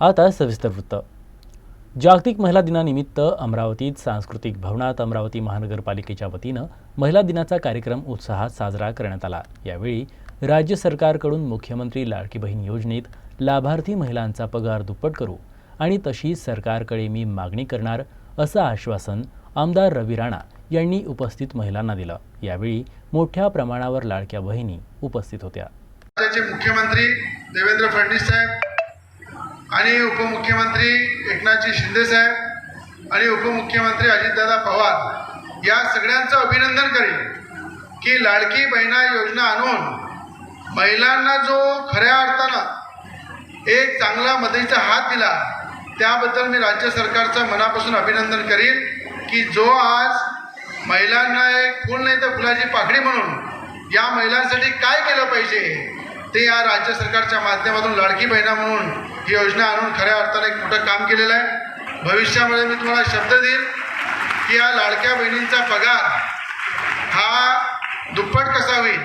आता सविस्तर वृत्त। जागतिक महिला दिनानिमित्त अमरावतीत सांस्कृतिक भवनात अमरावती महानगरपालिकेच्या वतीनं महिला दिनाचा कार्यक्रम उत्साहात साजरा करण्यात आला। यावेळी राज्य सरकारकडून मुख्यमंत्री लाडकी बहीण योजनेत लाभार्थी महिलांचा पगार दुप्पट करू आणि तशी सरकारकडे मी मागणी करणार असं आश्वासन आमदार रवी राणा यांनी उपस्थित महिलांना दिलं। यावेळी मोठ्या प्रमाणावर लाडक्या बहिणी उपस्थित होत्या। राज्याचे मुख्यमंत्री देवेंद्र फडणवीस साहेब आणि उपमुख्यमंत्री एकनाथजी शिंदे साहेब आणि उपमुख्यमंत्री अजितदादा पवार या सगळ्यांचं अभिनंदन करेन की लाडकी बहिणा योजना आणून महिलांना जो खऱ्या अर्थानं एक चांगला मदतीचा हात दिला त्याबद्दल मी राज्य सरकारचं मनापासून अभिनंदन करीन की जो आज महिलांना एक फूल नाही तर फुलाची पाकळी म्हणून या महिलांसाठी काय केलं पाहिजे ते या राज्य सरकारच्या माध्यमातून लाडकी बहिणा म्हणून ही योजना आणून खऱ्या अर्थाने एक मोठं काम केलेलं आहे। भविष्यामध्ये मी तुम्हाला शब्द देईन की या लाडक्या बहिणींचा पगार हा दुप्पट कसा होईल,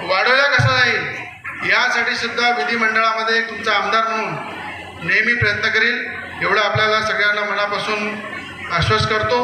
वाढवला कसा जाईल यासाठी सुद्धा विधिमंडळामध्ये तुमचा आमदार म्हणून नेहमी प्रयत्न करील एवढं आपल्याला सगळ्यांना मनापासून आश्वास करतो।